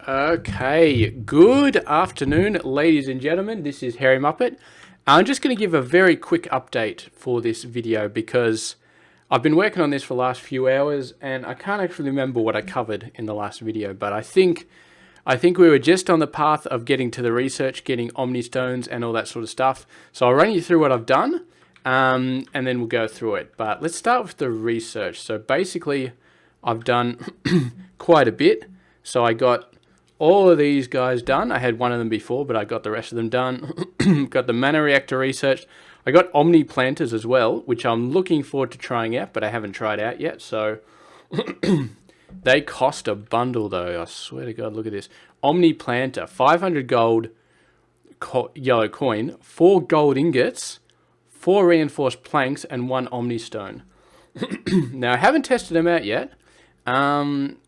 Okay, good afternoon, ladies and gentlemen. This is Hairymuppet. I'm just going to give a very quick update for this video because I've been working on this for the last few hours and I can't actually remember what I covered in the last video, but I think we were just on the path of getting to the research, getting Omnistones and all that sort of stuff. So I'll run you through what I've done and then we'll go through it. But let's start with the research. So basically, I've done quite a bit. So I got all of these guys done. I had one of them before, but I got the rest of them done. Got the mana reactor researched. I got Omni planters as well, which I'm looking forward to trying out, but I haven't tried out yet. So they cost a bundle though. I swear to God, look at this. Omni planter, 500 gold yellow coin, 4 gold ingots, 4 reinforced planks, and 1 Omni stone. Now, I haven't tested them out yet.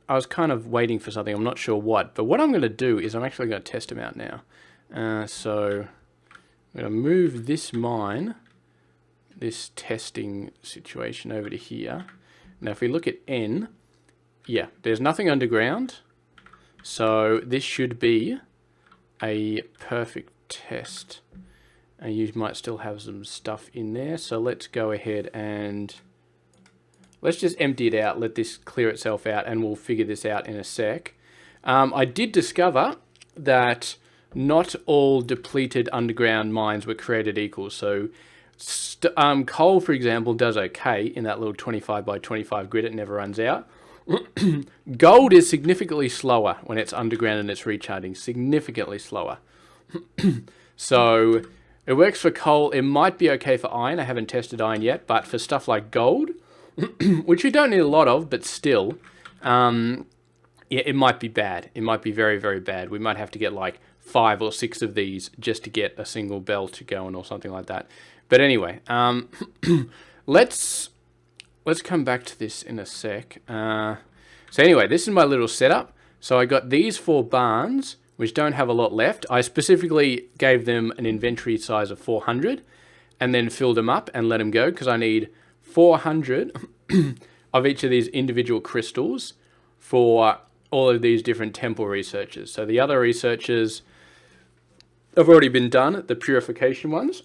I was kind of waiting for something. I'm not sure what. But what I'm going to do is I'm actually going to test them out now. So I'm going to move this mine, this testing situation over to here. Now, if we look at N, yeah, there's nothing underground. So this should be a perfect test. And you might still have some stuff in there. So let's go ahead and let's just empty it out, let this clear itself out, and we'll figure this out in a sec. I did discover that not all depleted underground mines were created equal. So coal, for example, does okay in that little 25 by 25 grid. It never runs out. Gold is significantly slower when it's underground and it's recharging. Significantly slower. So it works for coal. It might be okay for iron. I haven't tested iron yet, but for stuff like gold, which you don't need a lot of, but still, yeah, it might be bad. It might be very, very bad. We might have to get like 5 or 6 of these just to get a single belt going or something like that. But anyway, let's come back to this in a sec. So anyway, this is my little setup. So I got these 4 barns, which don't have a lot left. I specifically gave them an inventory size of 400 and then filled them up and let them go because I need 400 of each of these individual crystals for all of these different temple researches. So the other researches have already been done, the purification ones.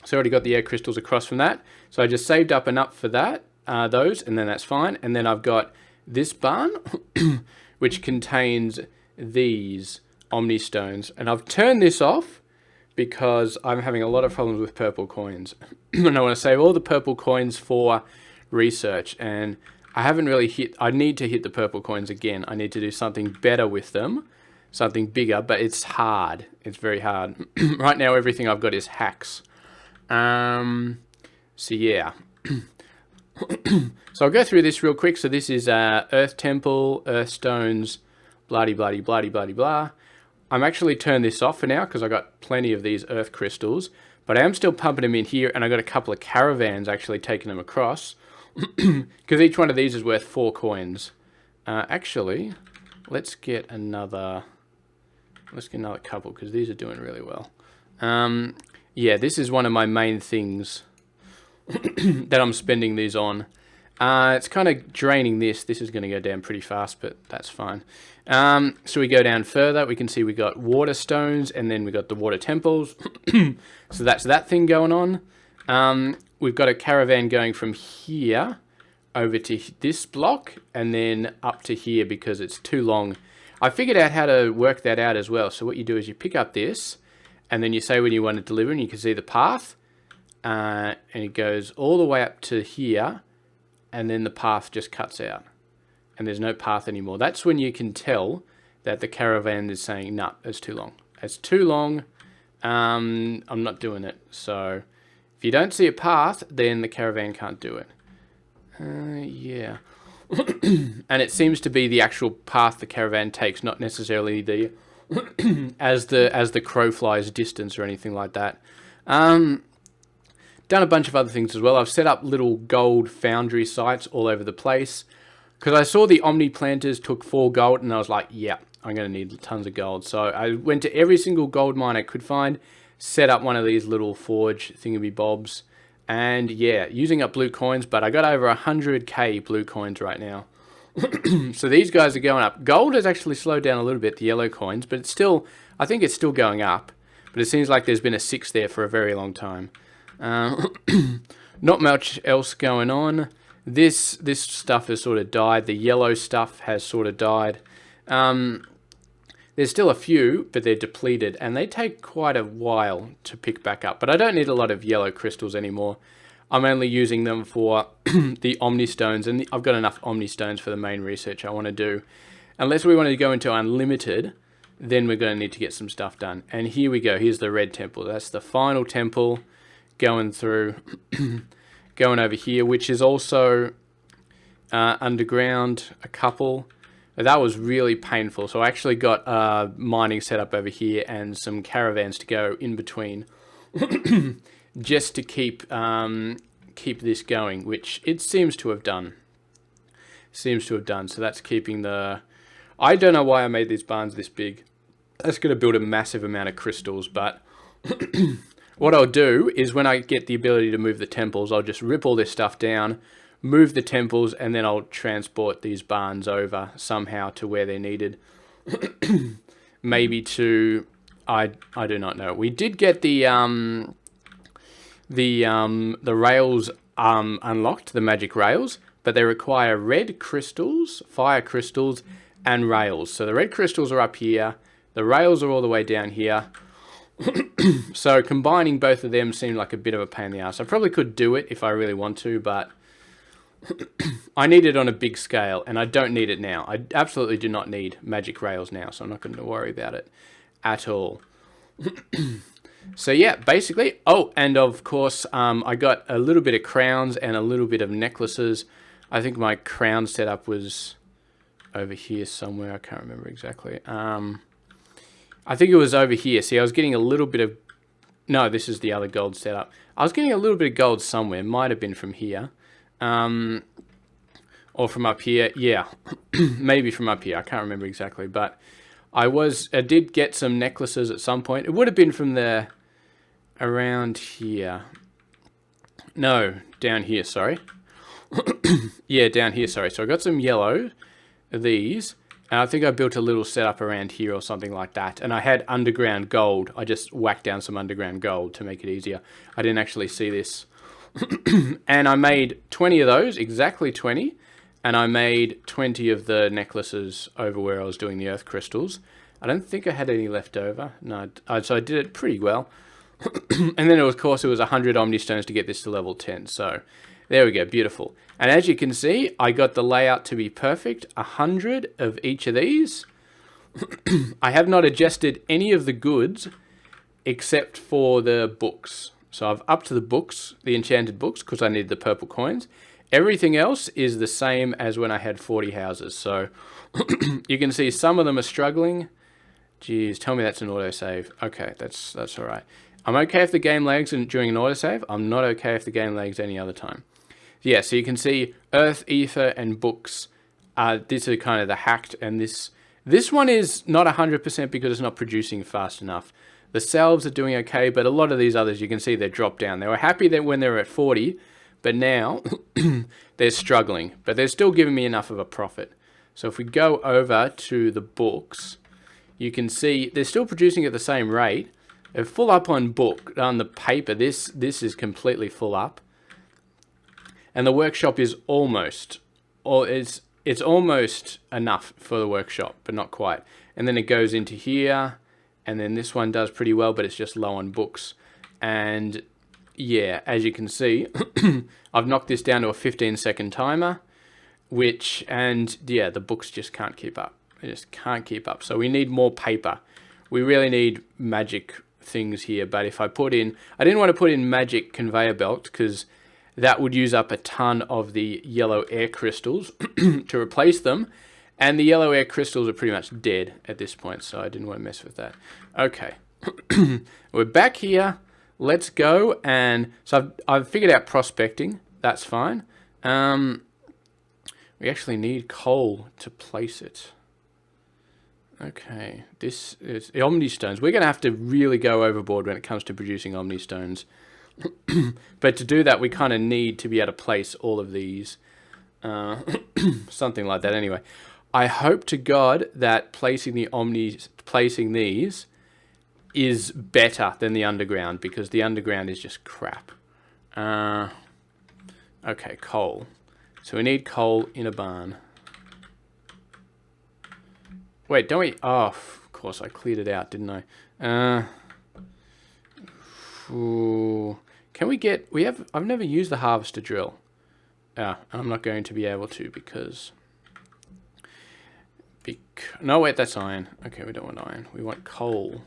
So I already got the air crystals across from that. So I just saved up enough for that, those, and then that's fine. And then I've got this barn, which contains these Omni stones. And I've turned this off because I'm having a lot of problems with purple coins. And I want to save all the purple coins for research. And I haven't really I need to hit the purple coins again. I need to do something better with them, something bigger, but it's hard. It's very hard. Right now, everything I've got is hacks. So yeah. So I'll go through this real quick. So this is Earth Temple, Earth Stones, bloody, bloody, bloody, bloody, blah. I'm actually turned this off for now because I got plenty of these earth crystals, but I am still pumping them in here, and I got a couple of caravans actually taking them across because each one of these is worth 4 coins. Actually, let's get another couple because these are doing really well. Yeah, this is one of my main things that I'm spending these on. It's kind of draining this. This is going to go down pretty fast, but that's fine. So we go down further. We can see we got water stones, and then we got the water temples. So that's that thing going on. We've got a caravan going from here over to this block, and then up to here because it's too long. I figured out how to work that out as well. So what you do is you pick up this, and then you say when you want to deliver, and you can see the path, and it goes all the way up to here. And then the path just cuts out and there's no path anymore. That's when you can tell that the caravan is saying, nah, it's too long. It's too long. I'm not doing it. So if you don't see a path, then the caravan can't do it. Yeah. And it seems to be the actual path the caravan takes, not necessarily the as the crow flies distance or anything like that. Done a bunch of other things as well. I've set up little gold foundry sites all over the place because I saw the Omni planters took 4 gold and I was like, yeah, I'm going to need tons of gold. So I went to every single gold mine I could find, set up one of these little forge thingamabobs, and yeah, using up blue coins, but I got over 100k blue coins right now. So these guys are going up. Gold has actually slowed down a little bit, the yellow coins, but it's still, I think it's still going up. But it seems like there's been a 6 there for a very long time. Not much else going on. This stuff has sort of died. The yellow stuff has sort of died. There's still a few, but they're depleted, and they take quite a while to pick back up. But I don't need a lot of yellow crystals anymore. I'm only using them for the Omni Stones, and I've got enough Omni Stones for the main research I want to do. Unless we want to go into unlimited, then we're going to need to get some stuff done. And here we go. Here's the red temple. That's the final temple going through, going over here, which is also underground, a couple. That was really painful. So I actually got mining set up over here and some caravans to go in between just to keep this going, which it seems to have done. So that's keeping the... I don't know why I made these barns this big. That's going to build a massive amount of crystals, but what I'll do is when I get the ability to move the temples, I'll just rip all this stuff down, move the temples, and then I'll transport these barns over somehow to where they're needed. Maybe to... I do not know. We did get the rails unlocked, the magic rails, but they require red crystals, fire crystals, and rails. So the red crystals are up here, the rails are all the way down here. So combining both of them seemed like a bit of a pain in the ass. I probably could do it if I really want to, but I need it on a big scale, and I don't need it now. I absolutely do not need magic rails now, so I'm not going to worry about it at all. So yeah, basically, oh, and of course, I got a little bit of crowns and a little bit of necklaces. I think my crown setup was over here somewhere. I can't remember exactly. I think it was over here. See, I was getting a little bit of... No, this is the other gold setup. I was getting a little bit of gold somewhere. Might have been from here. Or from up here. Yeah, maybe from up here. I can't remember exactly, but... I did get some necklaces at some point. It would have been from the... around here. No, down here, sorry. Yeah, down here, sorry. So I got some yellow, these, and I think I built a little setup around here or something like that. And I had underground gold. I just whacked down some underground gold to make it easier. I didn't actually see this. And I made 20 of those, exactly 20. And I made 20 of the necklaces over where I was doing the earth crystals. I don't think I had any left over. No, so I did it pretty well. And then, of course, it was 100 Omni Stones to get this to level 10. So there we go, beautiful. And as you can see, I got the layout to be perfect. 100 of each of these. I have not adjusted any of the goods except for the books. So I've upped the books, the enchanted books, because I need the purple coins. Everything else is the same as when I had 40 houses. So you can see some of them are struggling. Jeez, tell me that's an autosave. Okay, that's all right. I'm okay if the game lags during an autosave. I'm not okay if the game lags any other time. Yeah, so you can see Earth, Ether, and Books. These are kind of the hacked, and this one is not 100% because it's not producing fast enough. The salves are doing okay, but a lot of these others, you can see they're dropped down. They were happy that when they were at 40, but now they're struggling. But they're still giving me enough of a profit. So if we go over to the books, you can see they're still producing at the same rate. They're full up on the paper. This is completely full up. And the workshop is almost, or it's almost enough for the workshop, but not quite. And then it goes into here, and then this one does pretty well, but it's just low on books. And yeah, as you can see, I've knocked this down to a 15-second timer, and yeah, the books just can't keep up. They just can't keep up. So we need more paper. We really need magic things here, but if I didn't want to put in magic conveyor belt because that would use up a ton of the yellow air crystals to replace them, and the yellow air crystals are pretty much dead at this point, so I didn't want to mess with that. Okay, we're back here. Let's go, and so I've figured out prospecting. That's fine. We actually need coal to place it. Okay, this is Omni Stones. We're going to have to really go overboard when it comes to producing Omni Stones. But to do that, we kind of need to be able to place all of these. Something like that anyway. I hope to God that placing these is better than the underground, because the underground is just crap. Okay, coal. So we need coal in a barn. Wait, don't we? Oh, of course, I cleared it out, didn't I? Can we get... I've never used the harvester drill. I'm not going to be able to because... No, wait, that's iron. Okay, we don't want iron. We want coal.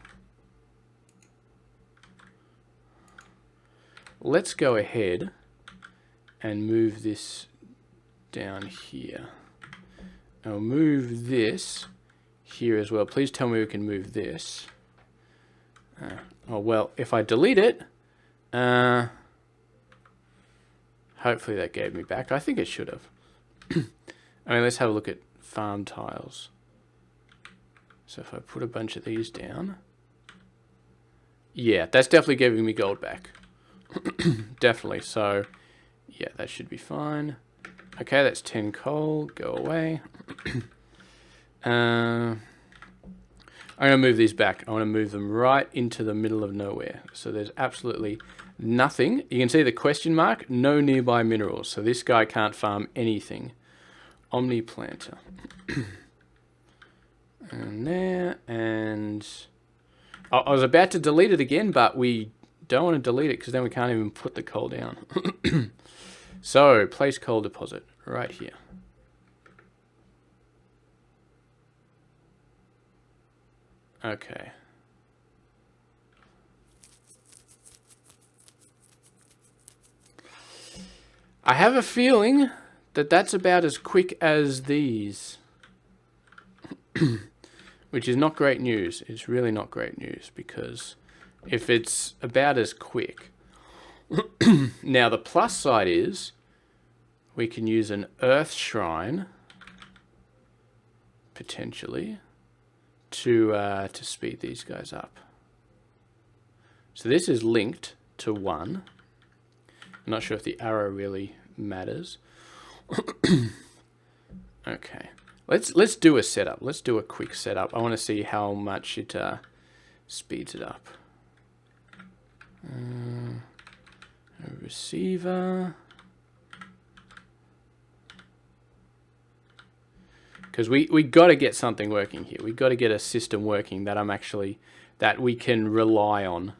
Let's go ahead and move this down here. I'll move this here as well. Please tell me we can move this. Oh, well, if I delete it, hopefully that gave me back. I think it should have. I mean, let's have a look at farm tiles. So if I put a bunch of these down, yeah, that's definitely giving me gold back. Definitely. So yeah, that should be fine. Okay, that's 10 coal. Go away. I'm going to move these back. I want to move them right into the middle of nowhere. So there's absolutely nothing. You can see the question mark, no nearby minerals. So this guy can't farm anything. Omni planter. And there, and I was about to delete it again, but we don't want to delete it because then we can't even put the coal down. So place coal deposit right here. Okay. I have a feeling that that's about as quick as these. Which is not great news. It's really not great news, because if it's about as quick... Now the plus side is we can use an earth shrine potentially to speed these guys up. So this is linked to 1. I'm not sure if the arrow really matters. Okay. Let's do a setup. Let's do a quick setup. I want to see how much it speeds it up. Receiver. Because we got to get something working here. We got to get a system working that we can rely on.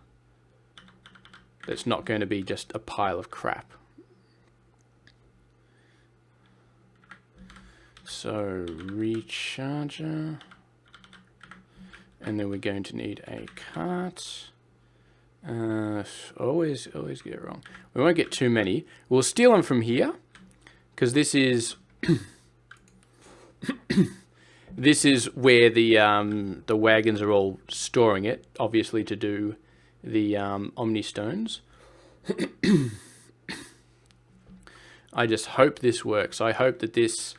That's not going to be just a pile of crap. So recharger, and then we're going to need a cart. Always get it wrong. We won't get too many. We'll steal them from here, because this is this is where the wagons are all storing it. Obviously, to do the Omni stones. I just hope this works. I hope that this.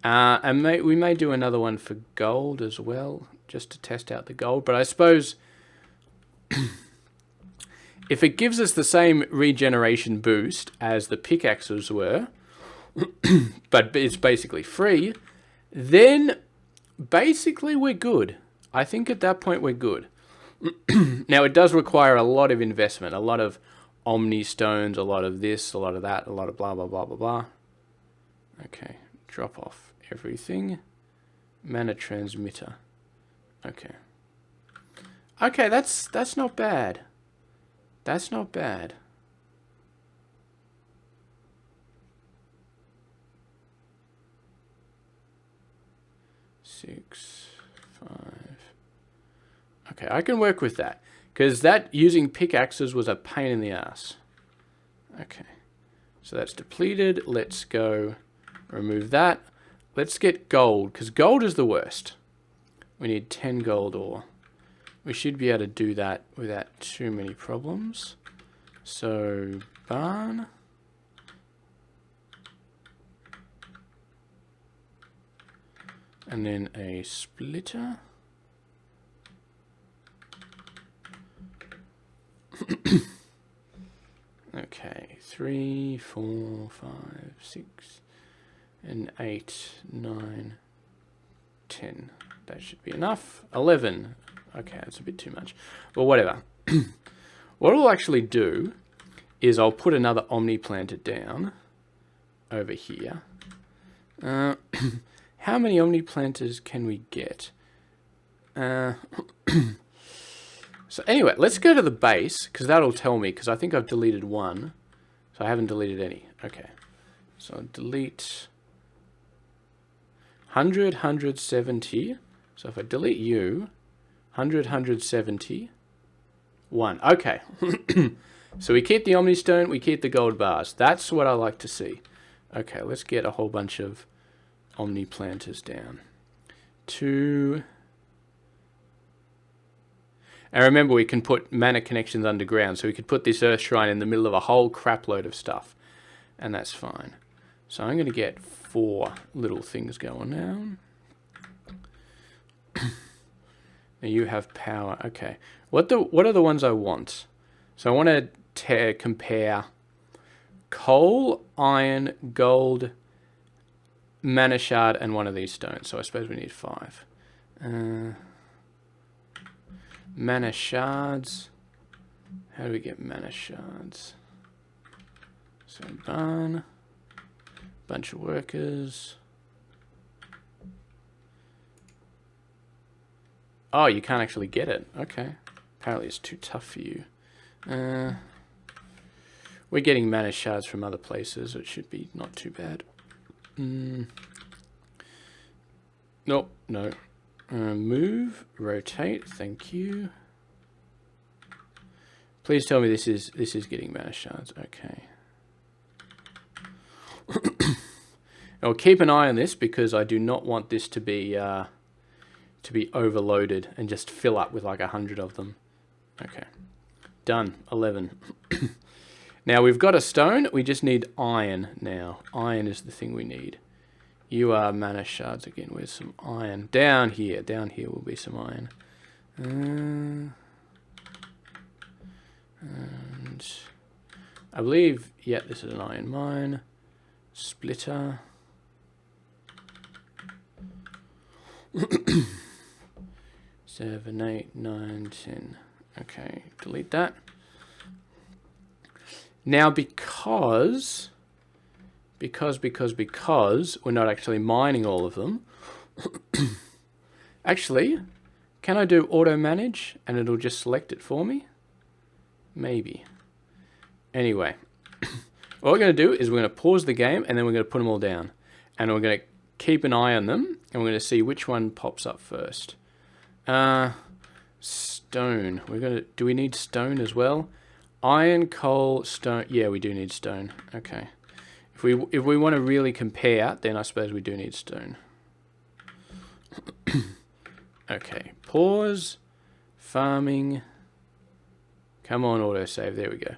And we may do another one for gold as well, just to test out the gold. But I suppose if it gives us the same regeneration boost as the pickaxes were, but it's basically free, then basically we're good. I think at that point we're good. Now it does require a lot of investment, a lot of Omni stones, a lot of this, a lot of that, a lot of blah, blah, blah, blah, blah. Okay, drop off everything. Mana transmitter. Okay. Okay, that's not bad. That's not bad. Six, 5. Okay, I can work with that, because that using pickaxes was a pain in the ass. Okay, so that's depleted. Let's go remove that. Let's get gold, because gold is the worst. We need 10 gold ore. We should be able to do that without too many problems. So, barn. And then a splitter. Okay, 3, 4, 5, 6. And 8, 9, 10. That should be enough. 11. Okay, that's a bit too much. Well, whatever. What I'll actually do is I'll put another Omni planter down over here. How many Omni planters can we get? So anyway, let's go to the base, because that'll tell me, because I think I've deleted one. So I haven't deleted any. Okay. So I'll delete 100, 170. So if I delete you, 100, 170, 1. Okay. So we keep the Omni Stone, we keep the gold bars. That's what I like to see. Okay, let's get a whole bunch of Omni planters down. 2. And remember, we can put mana connections underground, so we could put this Earth Shrine in the middle of a whole crap load of stuff. And that's fine. So I'm going to get 4 little things going now. Now you have power. Okay. What are the ones I want? So I want to compare coal, iron, gold, mana shard, and one of these stones. So I suppose we need 5. Mana shards. How do we get mana shards? So barn. Bunch of workers. Oh, you can't actually get it. Okay. Apparently it's too tough for you. We're getting mana shards from other places. It should be not too bad. Nope, no. Move, rotate, thank you. Please tell me this is getting mana shards. Okay. I'll keep an eye on this because I do not want this to be overloaded and just fill up with like 100 of them. Okay. Done. 11. Now we've got a stone. We just need iron now. Iron is the thing we need. You are mana shards again. Where's some iron? Down here. Down here will be some iron. And I believe, yeah, this is an iron mine. Splitter. 7, 8, 9, 10. Okay, delete that. Now because we're not actually mining all of them, actually, can I do auto manage and it'll just select it for me? Maybe. Anyway, what we're going to do is we're going to pause the game and then we're going to put them all down. And we're going to keep an eye on them and we're going to see which one pops up first. Stone. Do we need stone as well? Iron, coal, stone. Yeah, we do need stone. Okay. If we want to really compare, then I suppose we do need stone. Okay. Pause. Farming. Come on, autosave. There we go.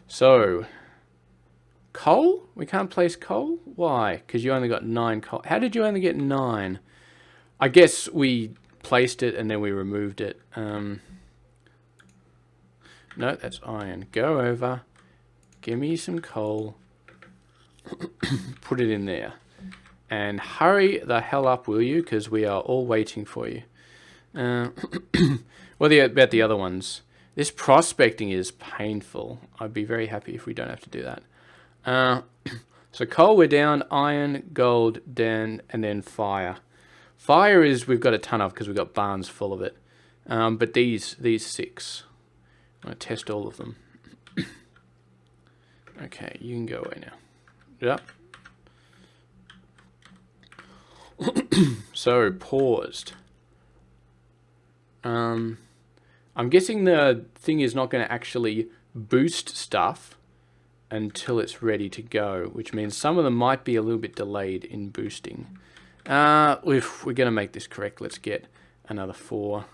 So, coal? We can't place coal? Why? Because you only got 9 coal. How did you only get 9? I guess we placed it and then we removed it. No, that's iron. Go over. Give me some coal. Put it in there. And hurry the hell up, will you? Because we are all waiting for you. What about the other ones? This prospecting is painful. I'd be very happy if we don't have to do that. So coal, we're down. Iron, gold, down, and then fire. Fire is we've got a ton of because we've got barns full of it. But these 6, I'm going to test all of them. Okay, you can go away now. Yep. So paused. I'm guessing the thing is not going to actually boost stuff until it's ready to go, which means some of them might be a little bit delayed in boosting. If we're going to make this correct, let's get another 4.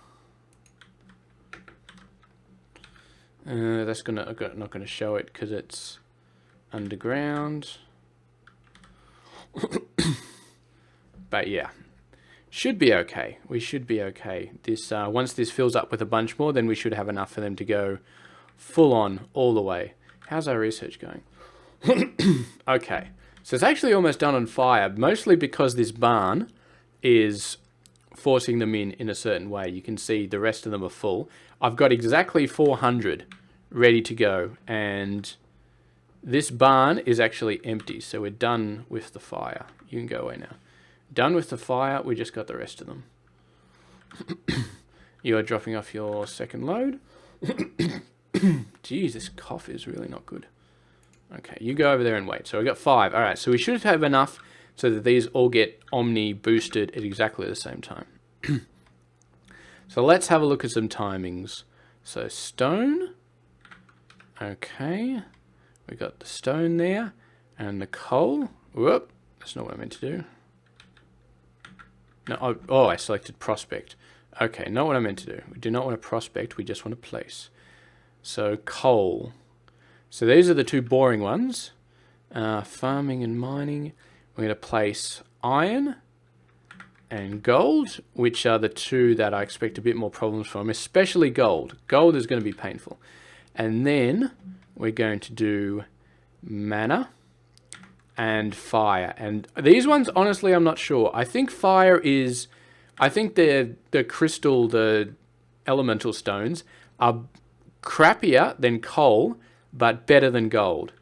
That's not going to show it because it's underground. But yeah, should be okay. We should be okay. This once this fills up with a bunch more, then we should have enough for them to go full on all the way. How's our research going? Okay, so it's actually almost done on fire, mostly because this barn is forcing them in a certain way. You can see the rest of them are full. I've got exactly 400 ready to go, and this barn is actually empty, so we're done with the fire. You can go away now. Done with the fire, we just got the rest of them. You are dropping off your second load. Geez, this cough is really not good. Okay, you go over there and wait. So we got 5. All right, so we should have enough so that these all get Omni boosted at exactly the same time. So let's have a look at some timings. So stone. Okay, we got the stone there and the coal. Whoop, that's not what I meant to do. No, oh, I selected prospect. Okay, not what I meant to do. We do not want to prospect, we just want to place. So coal. So these are the 2 boring ones. Farming and mining. We're going to place iron and gold, which are the 2 that I expect a bit more problems from, especially gold. Gold is going to be painful. And then we're going to do mana and fire. And these ones, honestly, I'm not sure. I think fire is... I think the crystal, the elemental stones are crappier than coal, but better than gold,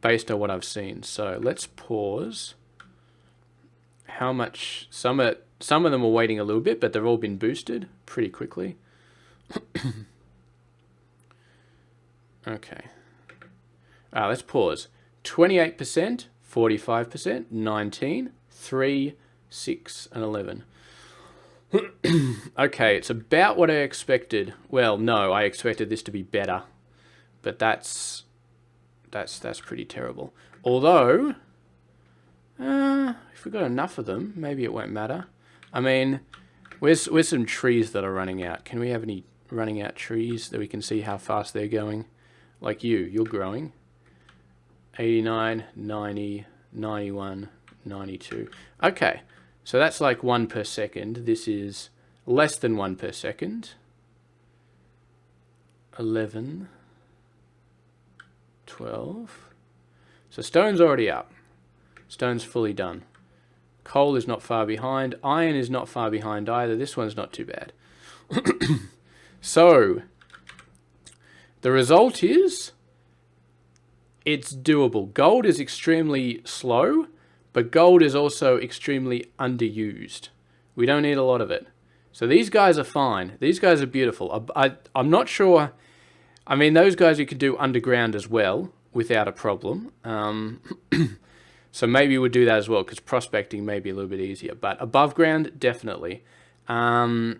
based on what I've seen. So let's pause. How much? Some of them are waiting a little bit, but they've all been boosted pretty quickly. Okay. Let's pause. 28%, 45%, 19, 3, 6, and 11. Okay, it's about what I expected. Well, no, I expected this to be better, but that's pretty terrible. Although, if we got enough of them, maybe it won't matter. I mean, where's some trees that are running out? Can we have any running out trees that we can see how fast they're going? Like you're growing. 89, 90, 91, 92. Okay. So that's like 1 per second. This is less than 1 per second. 11, 12. So stone's already up. Stone's fully done. Coal is not far behind. Iron is not far behind either. This one's not too bad. So the result is it's doable. Gold is extremely slow, but gold is also extremely underused. We don't need a lot of it. So these guys are fine. These guys are beautiful. I'm not sure. I mean, those guys you could do underground as well without a problem. So maybe we'll do that as well, because prospecting may be a little bit easier. But above ground, definitely. Yeah,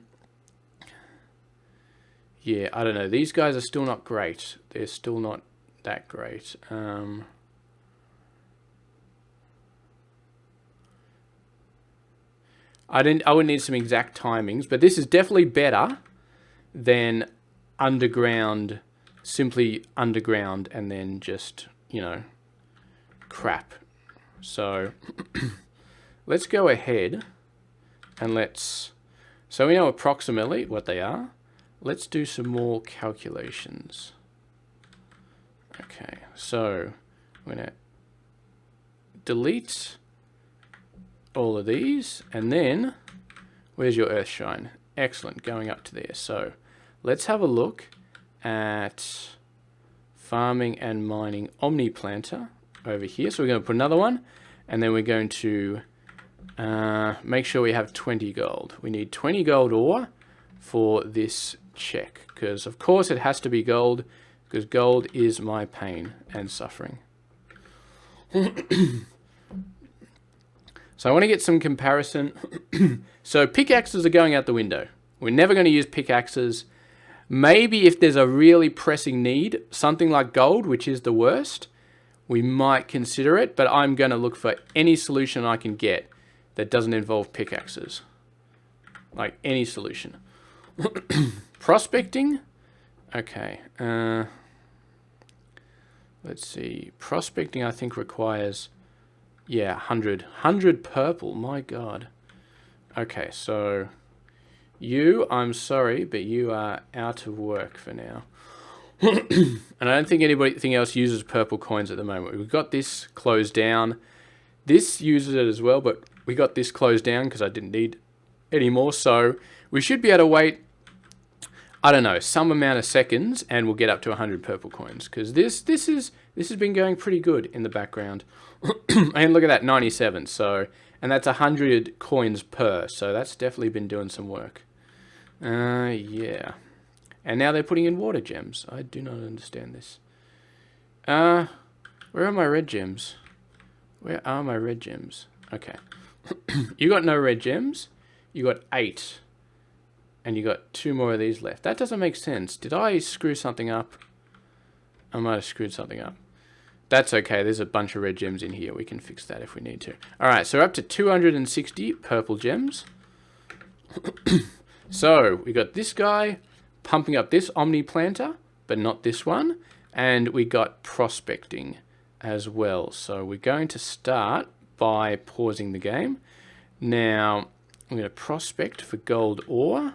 I don't know. These guys are still not great. They're still not that great. I would need some exact timings, but this is definitely better than underground, simply underground, and then just, you know, crap. So let's go ahead and so we know approximately what they are. Let's do some more calculations. Okay, so I'm going to delete all of these, and then where's your Earthshine? Excellent, going up to there. So let's have a look at farming and mining omniplanter over here. So we're going to put another one, and then we're going to make sure we have 20 gold. We need 20 gold ore for this check, because of course it has to be gold, because gold is my pain and suffering. So I want to get some comparison. So pickaxes are going out the window. We're never going to use pickaxes. Maybe if there's a really pressing need, something like gold, which is the worst, we might consider it, but I'm going to look for any solution I can get that doesn't involve pickaxes. Like any solution. Prospecting. Okay. Let's see. Prospecting, I think, requires... yeah, 100 purple, my god. Okay, so you, I'm sorry, but you are out of work for now. And I don't think anything else uses purple coins at the moment. We've got this closed down. This uses it as well, but we got this closed down because I didn't need any more. So we should be able to wait, I don't know, some amount of seconds, and we'll get up to 100 purple coins, because this has been going pretty good in the background. And look at that, 97. So, and that's 100 coins per. So that's definitely been doing some work. Yeah. And now they're putting in water gems. I do not understand this. Where are my red gems? Where are my red gems? Okay. You got no red gems. You got 8. And you got 2 more of these left. That doesn't make sense. Did I screw something up? I might have screwed something up. That's okay. There's a bunch of red gems in here. We can fix that if we need to. Alright, so we're up to 260 purple gems. So, we got this guy pumping up this Omni planter, but not this one. And we got prospecting as well. So, we're going to start by pausing the game. Now, I'm going to prospect for gold ore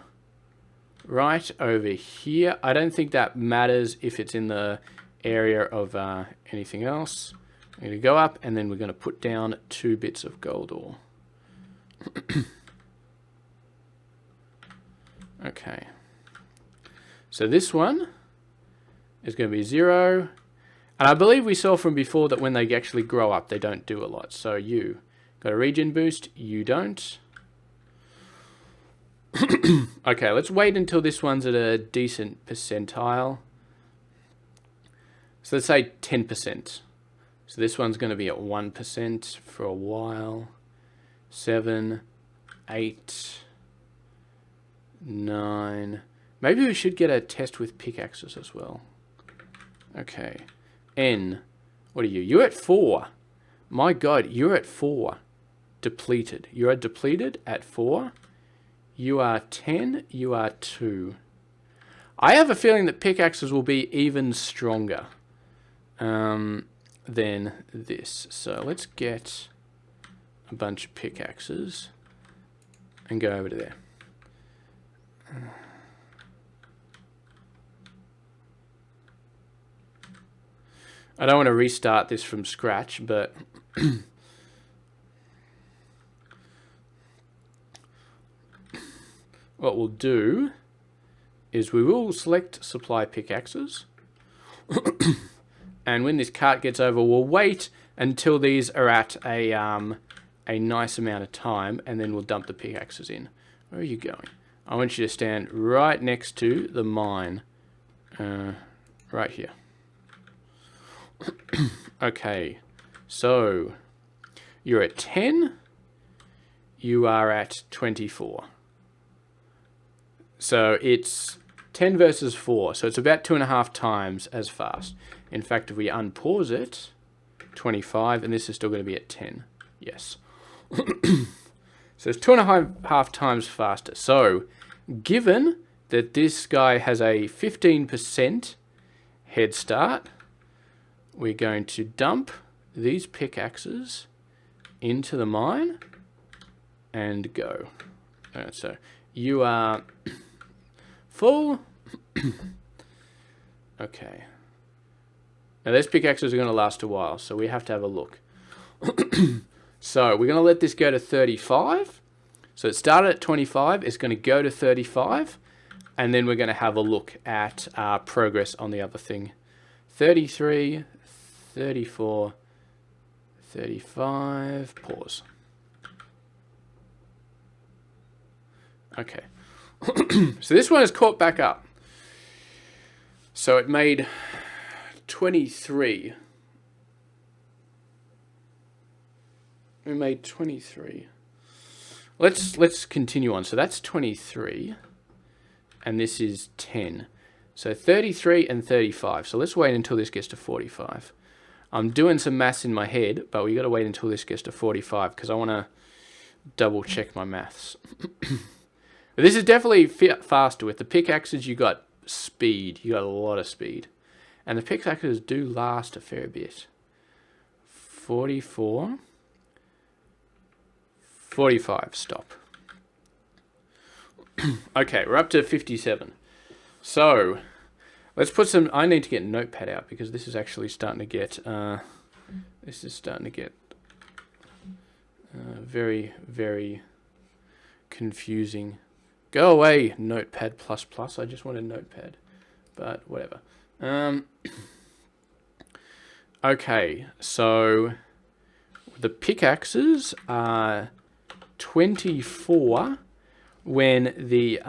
right over here. I don't think that matters if it's in the area of anything else. I'm going to go up, and then we're going to put down 2 bits of gold ore. Okay. So this one is going to be 0. And I believe we saw from before that when they actually grow up, they don't do a lot. So you got a regen boost. You don't. Okay, let's wait until this one's at a decent percentile. So let's say 10%. So this one's going to be at 1% for a while. 7, 8, 9. Maybe we should get a test with pickaxes as well. Okay. N. What are you? You're at 4. My God, you're at 4. Depleted. You are depleted at 4. You are 10. You are 2. I have a feeling that pickaxes will be even stronger than this. So let's get a bunch of pickaxes and go over to there. I don't want to restart this from scratch, but what we'll do is we will select supply pickaxes. And when this cart gets over, we'll wait until these are at a nice amount of time, and then we'll dump the pickaxes in. Where are you going? I want you to stand right next to the mine. Right here. Okay. So, you're at 10. You are at 24. So, it's 10 versus 4. So, it's about 2.5 times as fast. In fact, if we unpause it, 25, and this is still going to be at 10. Yes. So it's 2.5 times faster. So given that this guy has a 15% head start, we're going to dump these pickaxes into the mine and go. Alright, so you are full. Okay. Now, those pickaxes are going to last a while, so we have to have a look. So, we're going to let this go to 35. So, it started at 25. It's going to go to 35. And then we're going to have a look at progress on the other thing. 33, 34, 35. Pause. Okay. So, this one has caught back up. So, it made 23. We made 23. Let's continue on. So that's 23, and this is 10. So 33 and 35. So let's wait until this gets to 45. I'm doing some maths in my head, but we got to wait until this gets to 45 because I want to double check my maths. But this is definitely faster. With the pickaxes, you got speed. You got a lot of speed. And the pickaxes do last a fair bit. 44. 45, stop. Okay, we're up to 57. So, Let's put some... I need to get Notepad out because this is actually starting to get... very, very confusing. Go away, Notepad++. I just want a Notepad. But whatever. Okay, so the pickaxes are 24 when the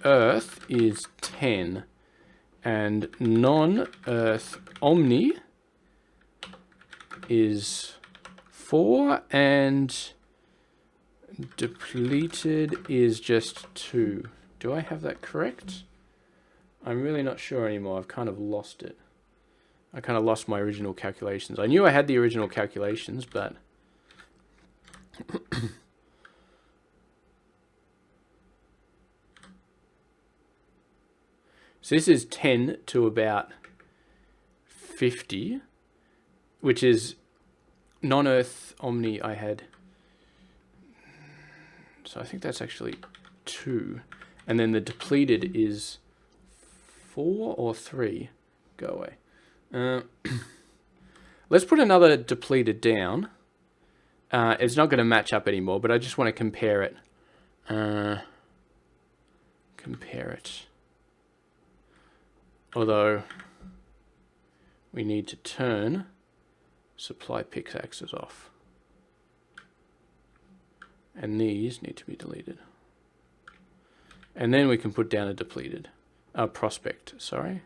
Earth is 10, and non-Earth Omni is 4, and depleted is just 2. Do I have that correct? I'm really not sure anymore. I've kind of lost it. I kind of lost my original calculations. I knew I had the original calculations, but... So this is 10 to about 50, which is non-Earth Omni I had. So I think that's actually 2. And then the depleted is 4 or 3. Go away. Let's put another depleted down. It's not going to match up anymore, but I just want to compare it. Compare it. Although we need to turn supply pickaxes off. And these need to be deleted. And then we can put down a depleted. Prospect, sorry.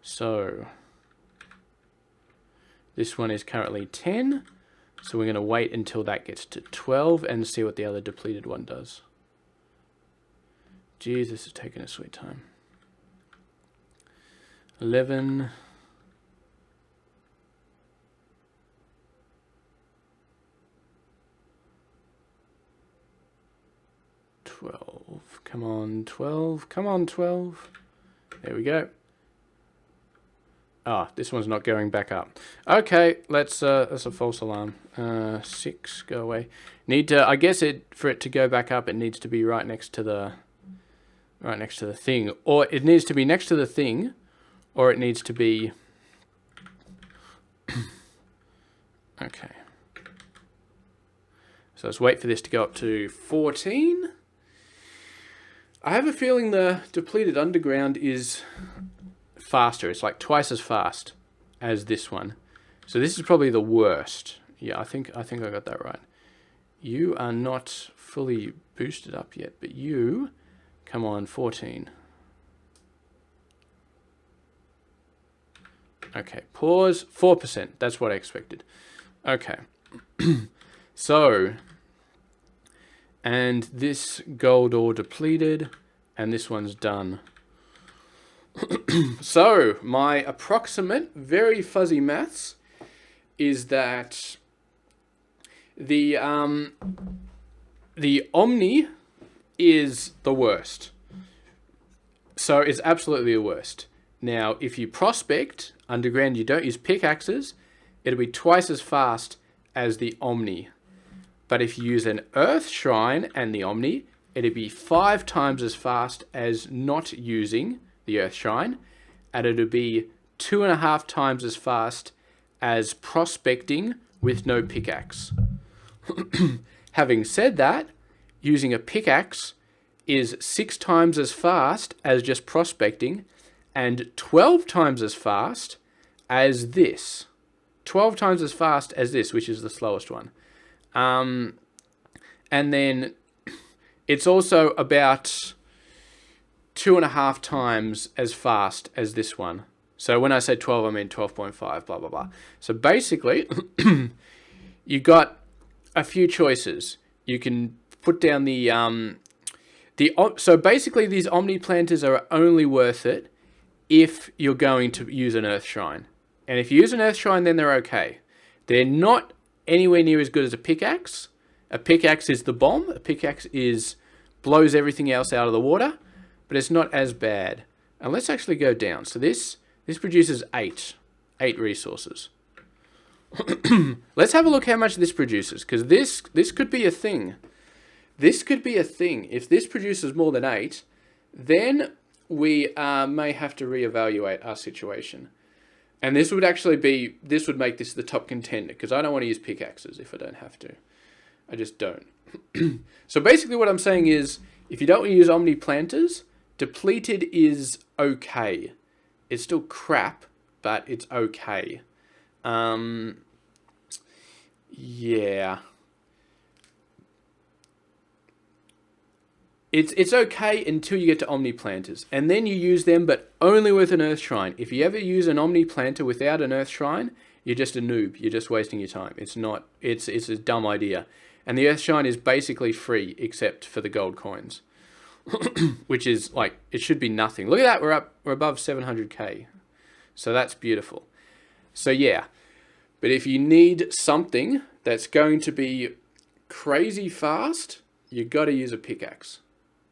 So this one is currently 10. So we're going to wait until that gets to 12 and see what the other depleted one does. Jeez, this is taking a sweet time. 11. 12. Come on, 12. Come on, 12. There we go. Ah, this one's not going back up. Okay, that's a false alarm. 6, go away. Need to, I guess for it to go back up, it needs to be right next to the thing, or it needs to be next to the thing, or it needs to be. Okay. So let's wait for this to go up to 14. I have a feeling the depleted underground is faster. It's like twice as fast as this one. So this is probably the worst. Yeah, I think I got that right. You are not fully boosted up yet, but you, come on, 14. Okay, pause, 4%. That's what I expected. Okay. So, and this gold ore depleted, and this one's done. So, my approximate, very fuzzy maths is that the Omni is the worst. So it's absolutely the worst. Now, if you prospect underground, you don't use pickaxes, it'll be twice as fast as the Omni. But if you use an Earth Shrine and the Omni, it'll be 5 times as fast as not using the Earth Shrine, and it'll be 2.5 times as fast as prospecting with no pickaxe. Having said that, using a pickaxe is 6 times as fast as just prospecting, and 12 times as fast as this. 12 times as fast as this, which is the slowest one. And then it's also about 2.5 times as fast as this one. So when I say 12, I mean 12.5, blah, blah, blah. So basically, you got a few choices. You can put down so basically these Omni planters are only worth it if you're going to use an Earth Shrine. And if you use an Earth Shrine, then they're okay. They're not anywhere near as good as a pickaxe. A pickaxe is the bomb. A pickaxe blows everything else out of the water, but it's not as bad. And let's actually go down. So this produces 8 resources. Let's have a look how much this produces, because this could be a thing. this could be a thing. If this produces more than 8, then we may have to reevaluate our situation. And this would make this the top contender, because I don't want to use pickaxes if I don't have to. I just don't. So basically what I'm saying is, if you don't want to use omni planters, depleted is okay. It's still crap, but it's okay. Yeah. It's okay until you get to omni planters, and then you use them, but only with an earth shrine. If you ever use an omni planter without an earth shrine, you're just a noob. You're just wasting your time. It's a dumb idea. And the earth shrine is basically free except for the gold coins, which is like, it should be nothing. Look at that. We're above 700k. So that's beautiful. So yeah, but if you need something that's going to be crazy fast, you got to use a pickaxe.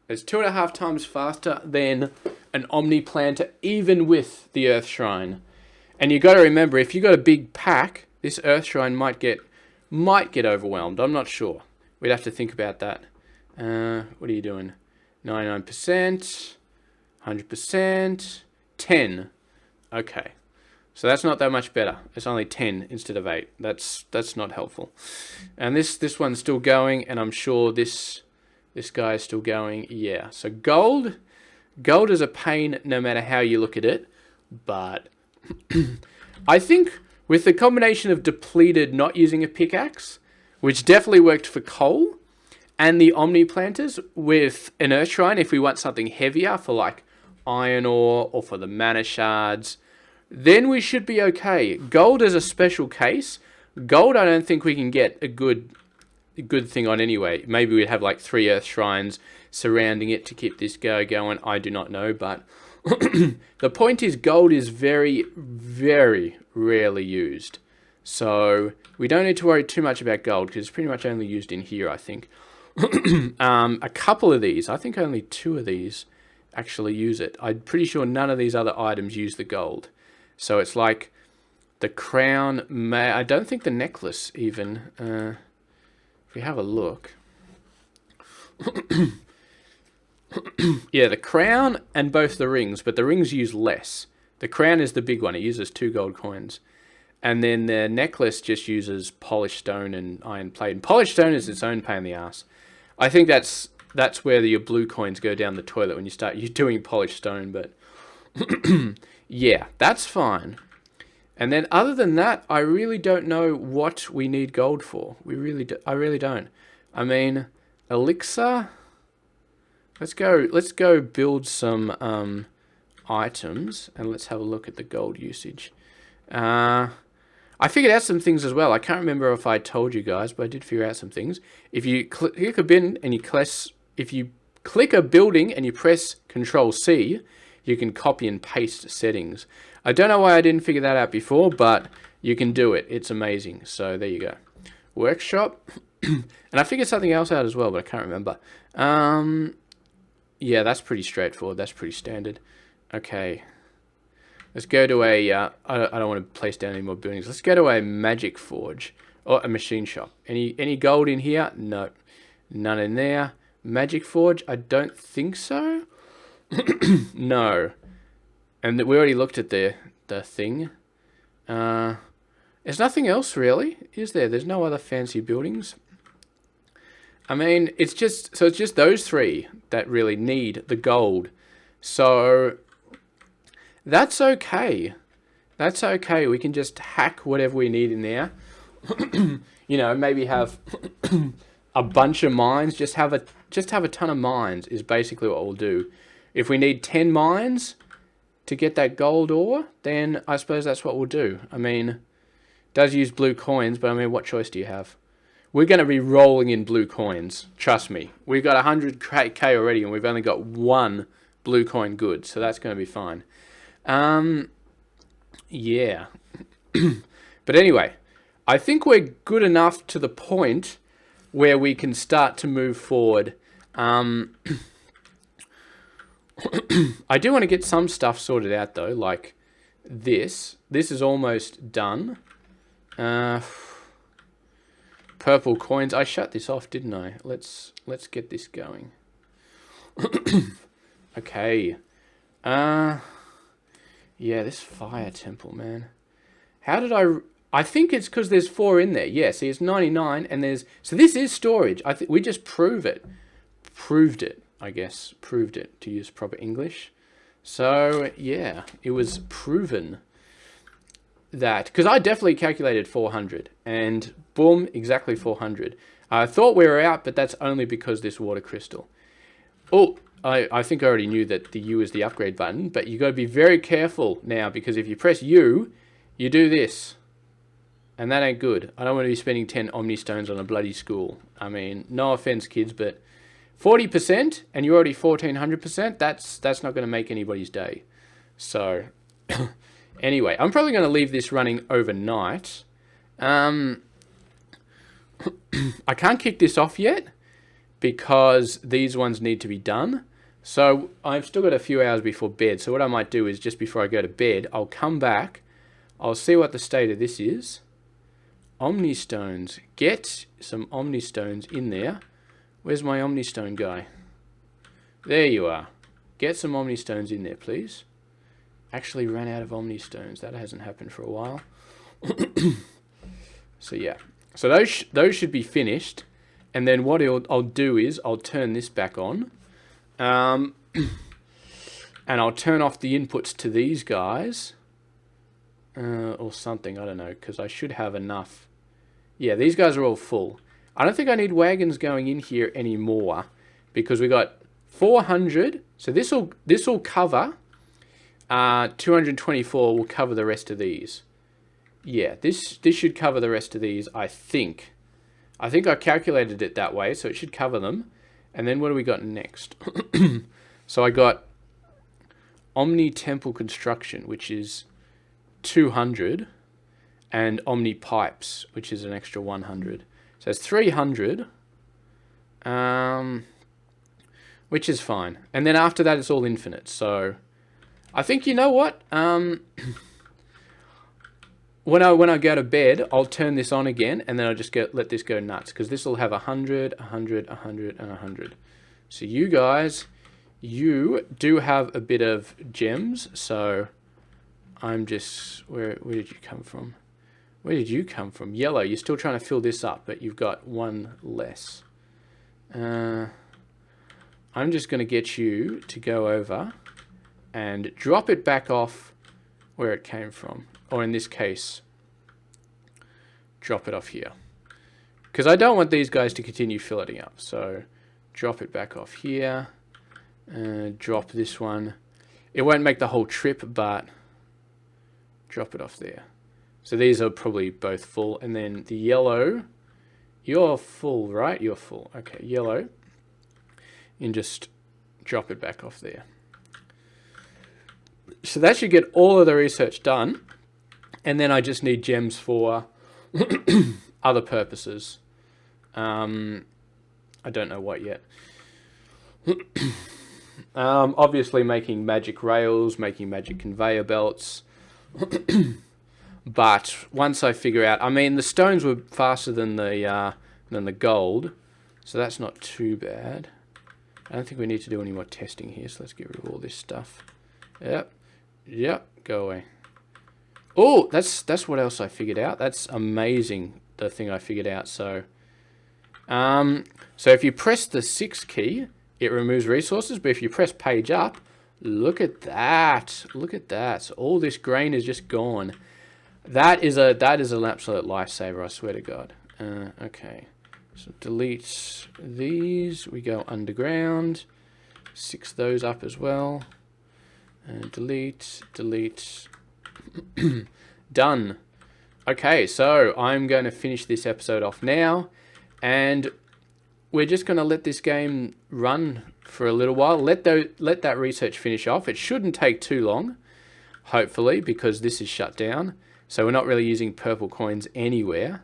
It's 2.5 times faster than an omni planter, even with the earth shrine. And you got to remember, if you got a big pack, this earth shrine might get overwhelmed. I'm not sure. We'd have to think about that. What are you doing? 99%, 100%, 10. Okay. So that's not that much better. It's only 10 instead of 8. That's not helpful. And this one's still going, and I'm sure this guy is still going. Yeah. So gold is a pain no matter how you look at it, but I think with the combination of depleted not using a pickaxe, which definitely worked for coal, and the omni planters with an earth shrine, if we want something heavier for like iron ore or for the mana shards, then we should be okay. Gold is a special case. Gold, I don't think we can get a good thing on anyway. Maybe we'd have like 3 earth shrines surrounding it to keep this going. I do not know, but the point is gold is very, very rarely used. So we don't need to worry too much about gold, because it's pretty much only used in here, I think. A couple of these, I think only 2 of these actually use it. I'm pretty sure none of these other items use the gold. So it's like the crown, I don't think the necklace even, if we have a look. Yeah, the crown and both the rings, but the rings use less. The crown is the big one. It uses 2 gold coins. And then the necklace just uses polished stone and iron plate. And polished stone is its own pain in the ass. I think that's where your blue coins go down the toilet when you're doing polished stone, but yeah, that's fine. And then other than that, I really don't know what we need gold for. I really don't. I mean, elixir. Let's go build some items, and let's have a look at the gold usage. I figured out some things as well. I can't remember if I told you guys, but I did figure out some things. If you click a bin and if you click a building and you press Control C, you can copy and paste settings. I don't know why I didn't figure that out before, but you can do it. It's amazing. So there you go. Workshop. And I figured something else out as well, but I can't remember. Yeah, that's pretty straightforward. That's pretty standard. Okay. Let's go to a, I don't want to place down any more buildings. Let's go to a magic forge or a machine shop. Any gold in here? No. None in there. Magic forge? I don't think so. No. And we already looked at the thing. There's nothing else really, is there? There's no other fancy buildings. I mean, it's just those 3 that really need the gold. So that's okay. That's okay. We can just hack whatever we need in there. You know, maybe have a bunch of mines. Just have a ton of mines is basically what we'll do. If we need 10 mines to get that gold ore, then I suppose that's what we'll do. I mean, it does use blue coins, but I mean, what choice do you have? We're going to be rolling in blue coins. Trust me. We've got 100k already, and we've only got 1 blue coin good, so that's going to be fine. Yeah. But anyway, I think we're good enough to the point where we can start to move forward. I do want to get some stuff sorted out though, like this. This is almost done. purple coins. I shut this off, didn't I? Let's get this going. Okay. Yeah, this fire temple, man. How did I think it's because there's 4 in there. Yeah, see, it's 99, and there's... So this is storage. I think we just proved it, I guess. Proved it, to use proper English. So, yeah, it was proven that... Because I definitely calculated 400, and boom, exactly 400. I thought we were out, but that's only because this water crystal. Oh, I think I already knew that the U is the upgrade button, but you got to be very careful now, because if you press U, you do this. And that ain't good. I don't want to be spending 10 Omni Stones on a bloody school. I mean, no offense, kids, but 40% and you're already 1400%, that's not going to make anybody's day. So, anyway, I'm probably going to leave this running overnight. I can't kick this off yet because these ones need to be done. So I've still got a few hours before bed. So what I might do is just before I go to bed, I'll come back. I'll see what the state of this is. Omni Stones. Get some Omni Stones in there. Where's my Omni Stone guy? There you are. Get some Omni Stones in there, please. Actually ran out of Omni Stones. That hasn't happened for a while. So yeah. So those should be finished. And then what I'll do is I'll turn this back on. And I'll turn off the inputs to these guys. Or something, I don't know, because I should have enough. Yeah, these guys are all full. I don't think I need wagons going in here anymore because we got 400. So this will cover 224 will cover the rest of these. Yeah, this should cover the rest of these, I think. I think I calculated it that way, so it should cover them. And then what do we got next? So I got Omni Temple Construction, which is 200, and Omni Pipes, which is an extra 100. So it's 300, which is fine. And then after that, it's all infinite. So I think, you know what? When I go to bed, I'll turn this on again, and then I'll just let this go nuts, because this will have 100, 100, 100, and 100. So you guys, you do have a bit of gems, so I'm just... Where did you come from? Where did you come from? Yellow, you're still trying to fill this up, but you've got one less. I'm just going to get you to go over and drop it back off where it came from. Or in this case, drop it off here. Because I don't want these guys to continue filling up. So drop it back off here. Drop this one. It won't make the whole trip, but drop it off there. So these are probably both full. And then the yellow, you're full, right? You're full. Okay, yellow. And just drop it back off there. So that should get all of the research done. And then I just need gems for other purposes. I don't know what yet. Obviously making magic rails, making magic conveyor belts. But once I figure out, I mean, the stones were faster than the gold, so that's not too bad. I don't think we need to do any more testing here, so let's get rid of all this stuff. Yep, go away. Oh, that's what else I figured out. That's amazing, the thing I figured out. So if you press the 6 key, it removes resources, but if you press page up, look at that. Look at that. So all this grain is just gone. That is an absolute lifesaver, I swear to God. Okay. So delete these. We go underground. 6 those up as well. Delete. Done. Okay, so I'm going to finish this episode off now, and we're just going to let this game run for a little while. Let that research finish off. It shouldn't take too long, hopefully, because this is shut down. So we're not really using purple coins anywhere.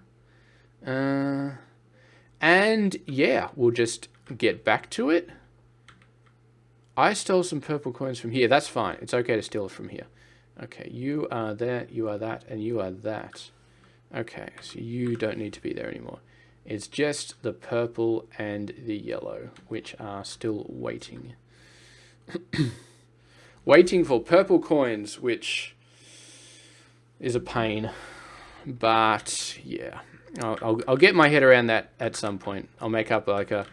And yeah, we'll just get back to it. I stole some purple coins from here. That's fine. It's okay to steal it from here. Okay, you are that, you are that, and you are that. Okay, so you don't need to be there anymore. It's just the purple and the yellow, which are still waiting. Waiting for purple coins, which is a pain. But yeah, I'll get my head around that at some point. I'll make up like a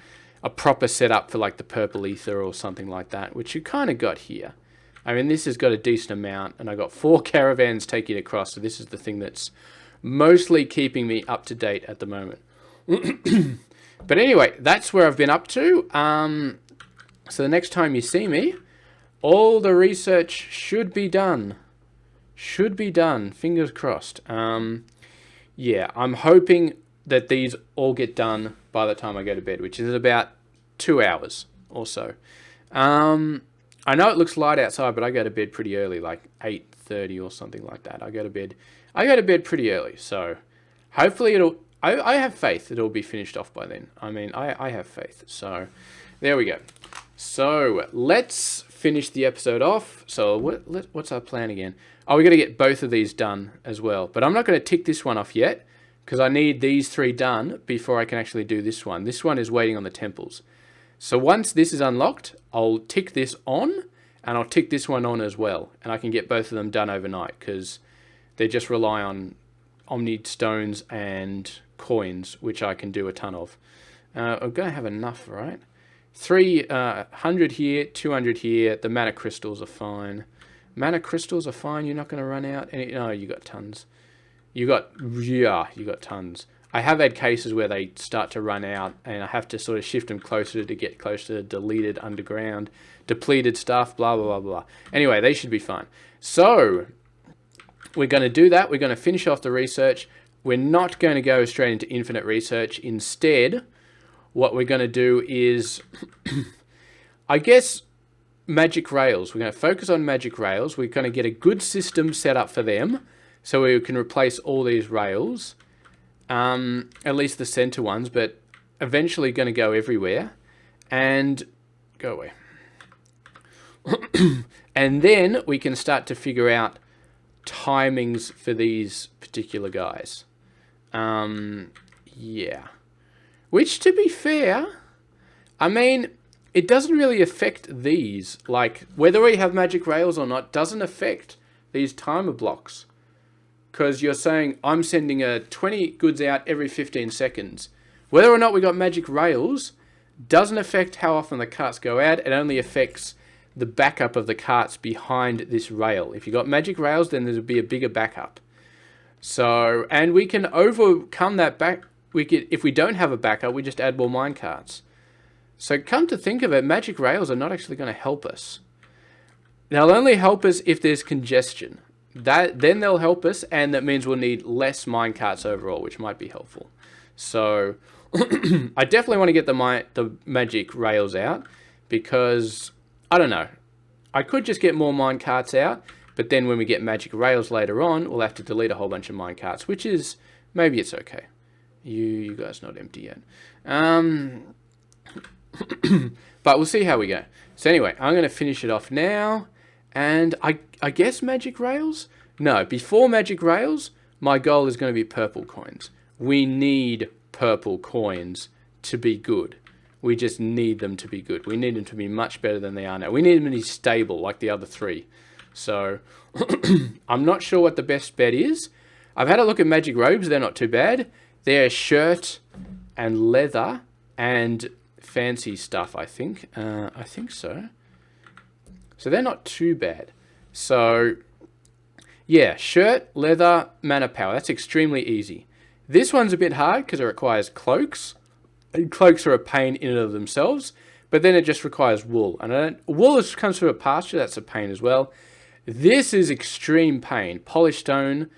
proper setup for like the purple ether or something like that, which you kind of got here. I mean, this has got a decent amount, and I got 4 caravans taking it across, so this is the thing that's mostly keeping me up to date at the moment. But anyway, that's where I've been up to. So the next time you see me, all the research should be done. Should be done. Fingers crossed. Yeah, I'm hoping that these all get done by the time I go to bed, which is about 2 hours or so. I know it looks light outside, but I go to bed pretty early, like 8:30 or something like that. I go to bed pretty early, so hopefully I have faith it'll be finished off by then. I mean, I have faith. So there we go. So let's finish the episode off. So what's our plan again? Oh, we got to get both of these done as well. But I'm not going to tick this one off yet, because I need these 3 done before I can actually do this one. This one is waiting on the temples. So once this is unlocked, I'll tick this on, and I'll tick this one on as well. And I can get both of them done overnight, because they just rely on Omni stones and coins, which I can do a ton of. I'm going to have enough, right? 300 here, 200 here. The mana crystals are fine. Mana crystals are fine. You're not going to run out. No, you got tons. You got tons. I have had cases where they start to run out, and I have to sort of shift them closer to get closer to deleted underground, depleted stuff, blah, blah, blah, blah. Anyway, they should be fine. So we're going to do that. We're going to finish off the research. We're not going to go straight into infinite research. Instead, what we're going to do is, I guess, magic rails. We're going to focus on magic rails. We're going to get a good system set up for them, so we can replace all these rails, at least the center ones, but eventually going to go everywhere. And go away. And then we can start to figure out timings for these particular guys. Yeah. Which, to be fair, I mean, it doesn't really affect these. Like, whether we have magic rails or not doesn't affect these timer blocks. Because you're saying, I'm sending 20 goods out every 15 seconds. Whether or not we got magic rails doesn't affect how often the carts go out. It only affects the backup of the carts behind this rail. If you got magic rails, then there'll be a bigger backup. So, and we can overcome that if we don't have a backup, we just add more mine carts. So come to think of it, magic rails are not actually going to help us. They'll only help us if there's congestion. Then they'll help us, and that means we'll need less mine carts overall, which might be helpful. So I definitely want to get the magic rails out, because, I don't know, I could just get more mine carts out, but then when we get magic rails later on, we'll have to delete a whole bunch of mine carts, which is, maybe it's okay. You guys not empty yet. But we'll see how we go. So anyway, I'm going to finish it off now. And I guess magic rails? No, before magic rails, my goal is going to be purple coins. We need purple coins to be good. We just need them to be good. We need them to be much better than they are now. We need them to be stable like the other 3. So I'm not sure what the best bet is. I've had a look at magic robes. They're not too bad. They're shirt and leather and fancy stuff, I think. I think so. So they're not too bad. So, yeah, shirt, leather, mana power. That's extremely easy. This one's a bit hard because it requires cloaks. And cloaks are a pain in and of themselves. But then it just requires wool. And wool comes through a pasture. That's a pain as well. This is extreme pain. Polished stone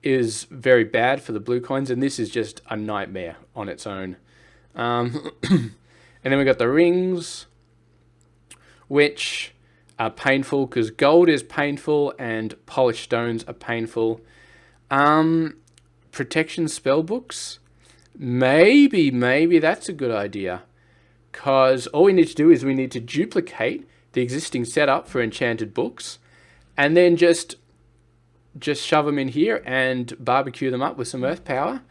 is very bad for the blue coins, and this is just a nightmare on its own. And then we got the rings, which are painful because gold is painful and polished stones are painful. Protection spell books, maybe that's a good idea, because all we need to do is we need to duplicate the existing setup for enchanted books, and then just shove them in here and barbecue them up with some earth power,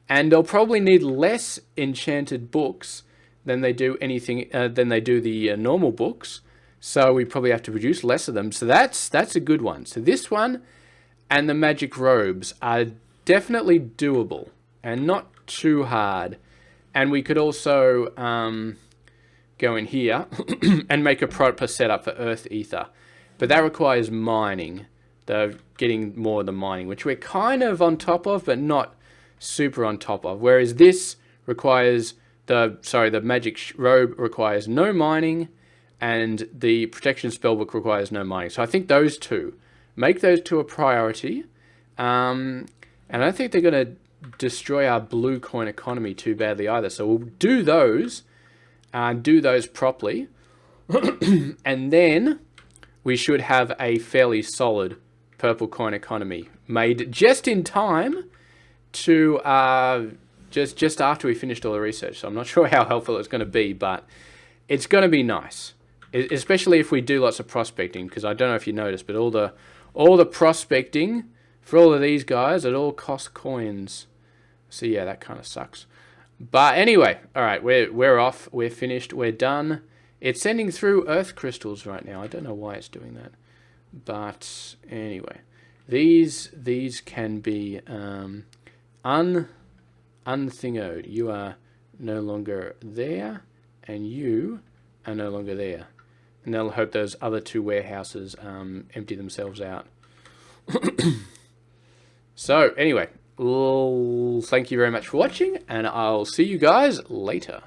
and they'll probably need less enchanted books than they do the normal books. So we probably have to produce less of them. So that's a good one. So this one and the magic robes are definitely doable and not too hard. And we could also go in here and make a proper setup for Earth Ether. But that requires mining, getting more of the mining, which we're kind of on top of, but not super on top of. Whereas this requires the magic robe requires no mining, and the protection spellbook requires no mining. So I think those two, make those two a priority. And I don't think they're going to destroy our blue coin economy too badly either. So we'll do those properly, and then we should have a fairly solid purple coin economy made just in time to just after we finished all the research. So I'm not sure how helpful it's going to be, but it's going to be nice, especially if we do lots of prospecting, because I don't know if you noticed, but all the prospecting for all of these guys, it all costs coins. So yeah, that kind of sucks. But anyway, all right, we're off, we're finished, we're done. It's sending through earth crystals right now. I don't know why it's doing that, but anyway, these can be unthingoed. You are no longer there, and you are no longer there. And they'll hope those other two warehouses empty themselves out. So anyway, thank you very much for watching, and I'll see you guys later.